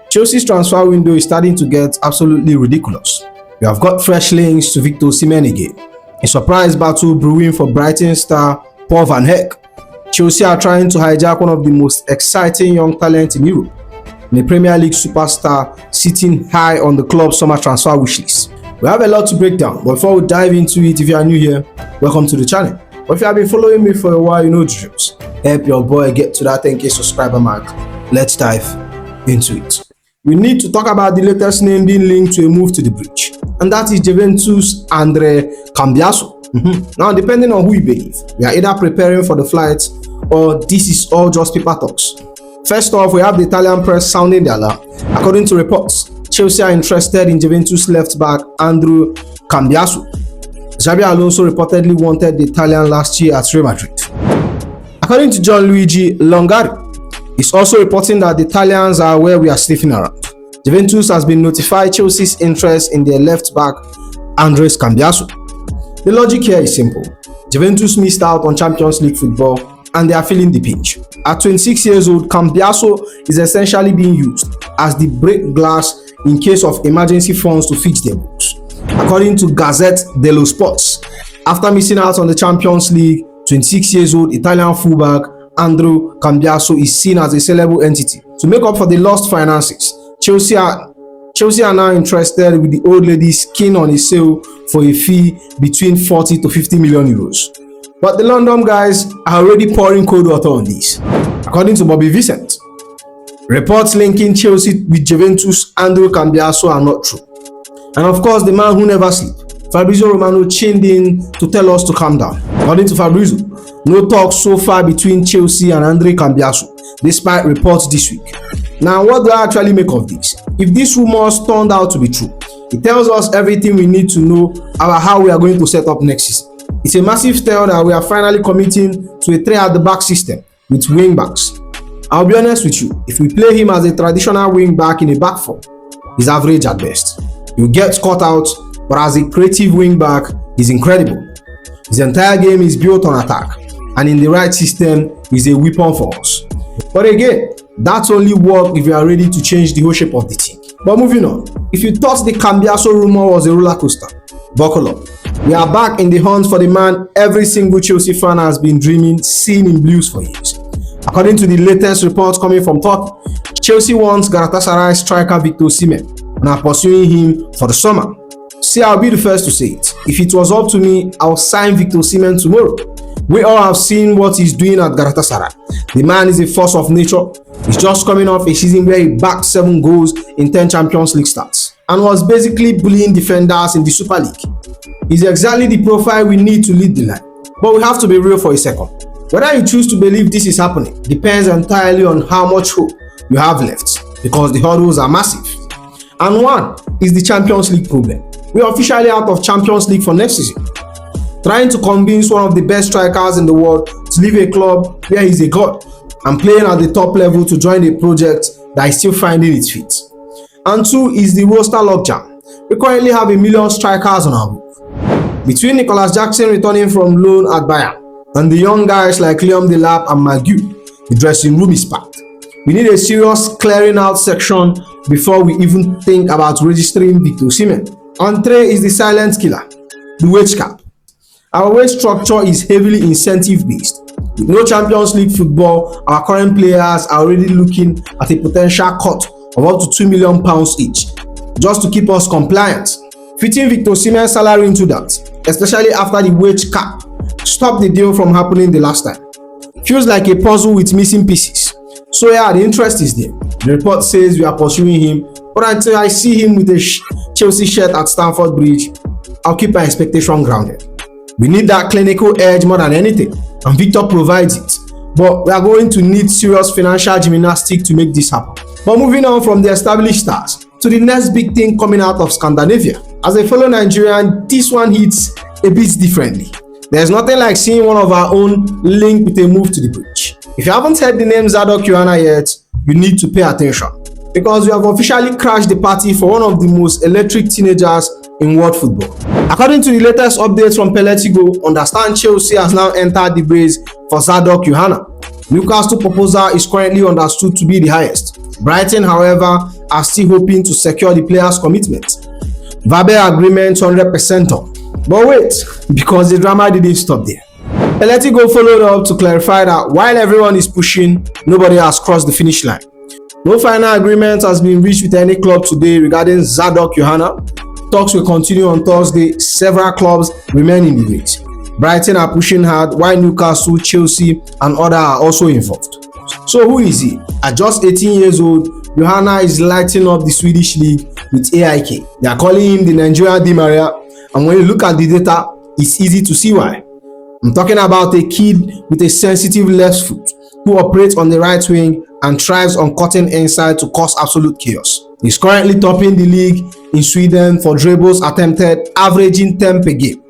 Chelsea's transfer window is starting to get absolutely ridiculous. We have got fresh links to Victor Osimhen again. A surprise battle brewing for Brighton star Paul van Hecke. Chelsea are trying to hijack one of the most exciting young talents in Europe, and a Premier League superstar sitting high on the club's summer transfer wish list. We have a lot to break down, but before we dive into it, if you are new here, welcome to the channel. But if you have been following me for a while, you know the drills. Help your boy get to that 10k subscriber mark. Let's dive into it. We need to talk about the latest name being linked to a move to the bridge, and that is Juventus' Andrea Cambiaso. Now, depending on who you believe, we are either preparing for the flight or this is all just paper talks. First off, we have the Italian press sounding the alarm. According to reports, Chelsea are interested in Juventus left back Andrea Cambiaso. Xabi Alonso reportedly wanted the Italian last year at Real Madrid. According to Gianluigi Longari, he's also reporting that the Italians are where we are sniffing around. Juventus has been notified Chelsea's interest in their left back Andrea Cambiaso. The logic here is simple. Juventus missed out on Champions League football and they are feeling the pinch. At 26 years old, Cambiaso is essentially being used as the break glass in case of emergency funds to fix their books. According to Gazzetta dello Sport, after missing out on the Champions League, 26 years old Italian fullback Andrea Cambiaso is seen as a sellable entity. To make up for the lost finances, Chelsea are now interested, with the old ladies keen on a sale for a fee between 40 to 50 million euros. But the London guys are already pouring cold water on this. According to Bobby Vincent, reports linking Chelsea with Juventus Andrea Cambiaso are not true. And of course, the man who never sleeps, Fabrizio Romano, chimed in to tell us to calm down. According to Fabrizio, no talks so far between Chelsea and Andrea Cambiaso, despite reports this week. Now, what do I actually make of this? If these rumors turned out to be true, it tells us everything we need to know about how we are going to set up next season. It's a massive tell that we are finally committing to a 3 at the back system with wing backs. I'll be honest with you, if we play him as a traditional wing back in a back four, he's average at best. He'll get caught out, but as a creative wing back, he's incredible. His entire game is built on attack, and in the right system, he's a weapon for us. But again, that's only work if you are ready to change the whole shape of the team. But moving on, if you thought the Cambiaso rumor was a roller coaster, buckle up. We are back in the hunt for the man every single Chelsea fan has been dreaming, seeing in blues for years. According to the latest reports coming from Turkey, Chelsea wants Galatasaray striker Victor Osimhen and are pursuing him for the summer. See, I'll be the first to say it. If it was up to me, I'll sign Victor Osimhen tomorrow. We all have seen what he's doing at Galatasaray. The man is a force of nature. He's just coming off a season where he backed 7 goals in 10 Champions League starts and was basically bullying defenders in the Super League. He's exactly the profile we need to lead the line. But we have to be real for a second. Whether you choose to believe this is happening depends entirely on how much hope you have left, because the hurdles are massive. And one is the Champions League problem. We are officially out of Champions League for next season. Trying to convince one of the best strikers in the world to leave a club where he's a god and playing at the top level to join a project that is still finding its feet. And 2 is the roster logjam. We currently have 1 million strikers on our move. Between Nicolas Jackson returning from loan at Bayern and the young guys like Liam Delap and Maguire, the dressing room is packed. We need a serious clearing out section before we even think about registering Victor Osimhen. And 3 is the silent killer, the wage cap. Our wage structure is heavily incentive based. With no Champions League football, our current players are already looking at a potential cut of up to £2 million each, just to keep us compliant. Fitting Victor Osimhen's salary into that, especially after the wage cap, stopped the deal from happening the last time. Feels like a puzzle with missing pieces. So yeah, the interest is there. The report says we are pursuing him, but until I see him with a Chelsea shirt at Stamford Bridge, I'll keep my expectation grounded. We need that clinical edge more than anything, and Victor provides it. But we are going to need serious financial gymnastics to make this happen. But moving on from the established stars to the next big thing coming out of Scandinavia. As a fellow Nigerian, this one hits a bit differently. There's nothing like seeing one of our own linked with a move to the bridge. If you haven't heard the name Zadok Yohanna yet, you need to pay attention, because we have officially crashed the party for one of the most electric teenagers in world football. According to the latest updates from Peletigo, understand Chelsea has now entered the race for Zadok Yohanna. Newcastle proposal is currently understood to be the highest. Brighton, however, are still hoping to secure the player's commitment. Verbal agreement 100% on. But wait, because the drama didn't stop there. Atletico followed up to clarify that while everyone is pushing, nobody has crossed the finish line. No final agreement has been reached with any club today regarding Zadok Yohanna. Talks will continue on Thursday. Several clubs remain in the race. Brighton are pushing hard, while Newcastle, Chelsea, and others are also involved. So who is he? At just 18 years old, Yohanna is lighting up the Swedish league with HIJACKING. They are calling him the Nigerian Di Maria, and when you look at the data, it's easy to see why. I'm talking about a kid with a sensitive left foot who operates on the right wing and thrives on cutting inside to cause absolute chaos. He's currently topping the league in Sweden for dribbles attempted, averaging 10 per game.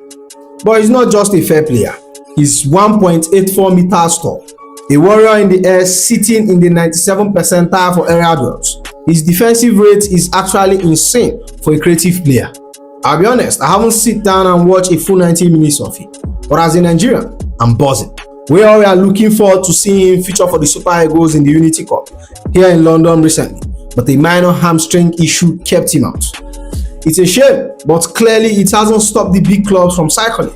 But he's not just a fair player. He's 1.84 meters tall, a warrior in the air, sitting in the 97th percentile for aerial duels. His defensive rate is actually insane for a creative player. I'll be honest, I haven't sit down and watched a full 90 minutes of it, but as a Nigerian, I'm buzzing. We all are looking forward to seeing him feature for the Super Eagles in the Unity Cup here in London recently, but a minor hamstring issue kept him out. It's a shame, but clearly it hasn't stopped the big clubs from cycling.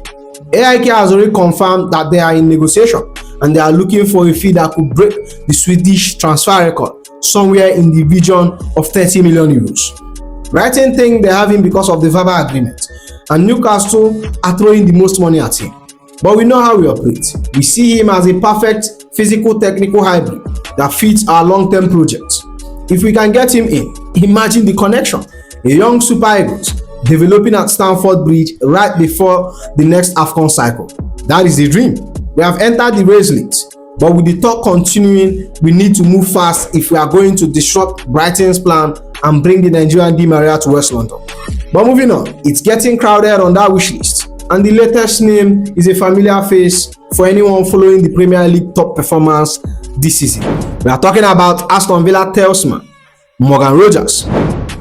HIJACKING has already confirmed that they are in negotiation and they are looking for a fee that could break the Swedish transfer record somewhere in the region of 30 million euros. Brighton think they have him because of the verbal agreement, and Newcastle are throwing the most money at him. But we know how we operate. We see him as a perfect physical technical hybrid that fits our long-term projects. If we can get him in, imagine the connection. A young Super Eagles developing at Stamford Bridge right before the next AFCON cycle. That is the dream. We have entered the race late, but with the talk continuing, we need to move fast if we are going to disrupt Brighton's plan and bring the Nigerian Di Maria to West London. But moving on, it's getting crowded on that wish list, and the latest name is a familiar face for anyone following the Premier League top performance this season. We are talking about Aston Villa talisman, Morgan Rogers.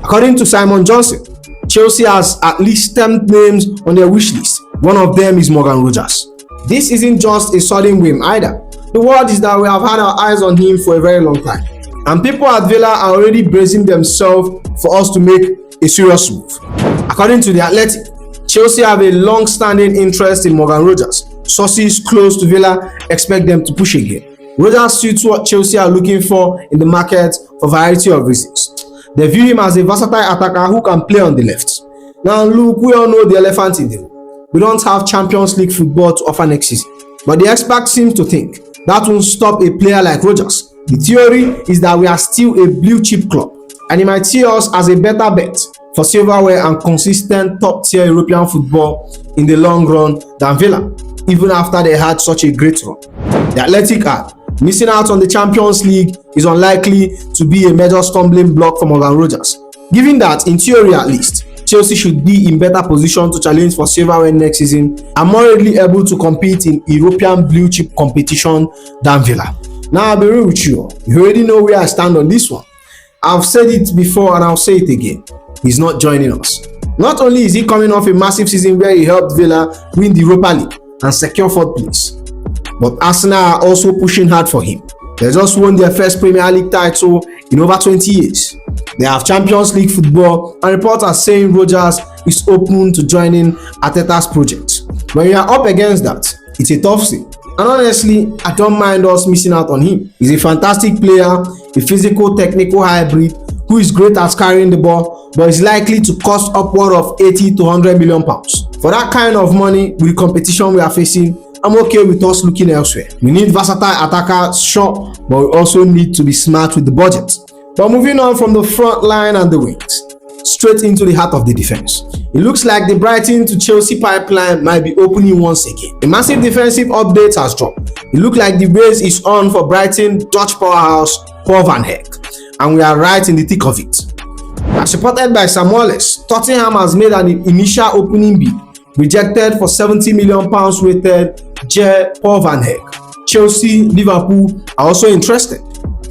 According to Simon Johnson, Chelsea has at least 10 names on their wish list. One of them is Morgan Rogers. This isn't just a sudden whim either. The word is that we have had our eyes on him for a very long time, and people at Villa are already bracing themselves for us to make a serious move. According to The Athletic, Chelsea have a long-standing interest in Morgan Rogers. Sources close to Villa expect them to push again. Rogers suits what Chelsea are looking for in the market for a variety of reasons. They view him as a versatile attacker who can play on the left. Now look, we all know the elephant in the room. We don't have Champions League football to offer next season, but the experts seem to think that won't stop a player like Rogers. The theory is that we are still a blue chip club, and it might see us as a better bet for silverware and consistent top-tier European football in the long run than Villa, even after they had such a great run. The Athletic add, missing out on the Champions League is unlikely to be a major stumbling block for Morgan Rogers, given that, in theory at least, Chelsea should be in better position to challenge for silverware next season and more readily able to compete in European blue chip competition than Villa. Now I'll be real with you. You already know where I stand on this one. I've said it before and I'll say it again. He's not joining us. Not only is he coming off a massive season where he helped Villa win the Europa League and secure 4th place, but Arsenal are also pushing hard for him. They just won their first Premier League title in over 20 years. They have Champions League football, and reports are saying Rogers is open to joining Arteta's project. When you are up against that, it's a tough thing. And honestly, I don't mind us missing out on him. He's a fantastic player, a physical technical hybrid who is great at carrying the ball, but is likely to cost upward of 80 to 100 million pounds. For that kind of money, with the competition we are facing, I'm okay with us looking elsewhere. We need versatile attackers, sure, but we also need to be smart with the budget. But moving on from the front line and the wings, straight into the heart of the defense. It looks like the Brighton to Chelsea pipeline might be opening once again. A massive defensive update has dropped. It looks like the race is on for Brighton Dutch powerhouse Paul van Hecke, and we are right in the thick of it. As reported by Sam Wallace, Tottenham has made an initial opening bid, rejected for £70 million weighted Jan Paul van Hecke. Chelsea, Liverpool are also interested.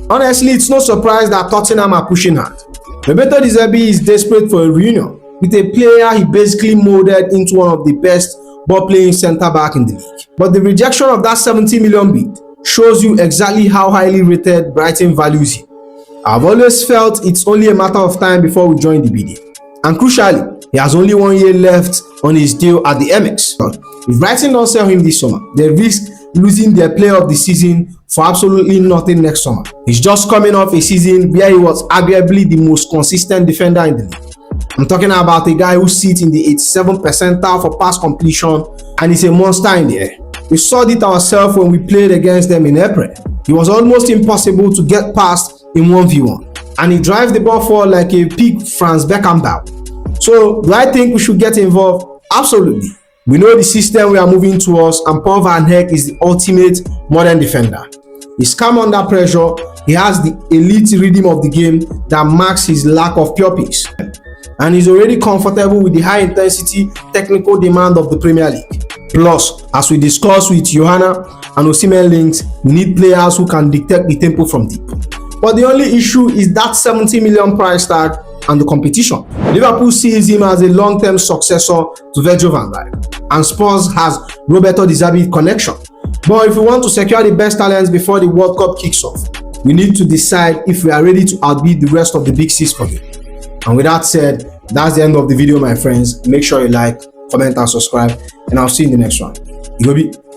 Honestly, it's no surprise that Tottenham are pushing hard. Roberto De Zerbi is desperate for a reunion with a player he basically molded into one of the best ball-playing centre-back in the league. But the rejection of that £70 million bid shows you exactly how highly rated Brighton values him. I've always felt it's only a matter of time before we join the bidding. And crucially, he has only 1 year left on his deal at the MX. If Brighton don't sell him this summer, they risk losing their player of the season for absolutely nothing next summer. He's just coming off a season where he was arguably the most consistent defender in the league. I'm talking about a guy who sits in the 87th percentile for pass completion and is a monster in the air. We saw it ourselves when we played against them in April. It was almost impossible to get past in 1v1, and he drives the ball forward like a peak Franz Beckenbauer. So, do I think we should get involved? Absolutely. We know the system we are moving towards, and Paul van Hecke is the ultimate modern defender. He's calm under pressure, he has the elite rhythm of the game that marks his lack of pure pace, and he's already comfortable with the high intensity technical demand of the Premier League. Plus, as we discussed with Yohanna and Osimhen links, we need players who can dictate the tempo from deep. But the only issue is that 70 million price tag and the competition. Liverpool sees him as a long-term successor to Virgil van Dijk, and Spurs has Roberto Di Zerbi connection. But if we want to secure the best talents before the World Cup kicks off, we need to decide if we are ready to outbid the rest of the big six for him. And with that said, that's the end of the video, my friends. Make sure you like, comment and subscribe, and I'll see you in the next one. Igobi.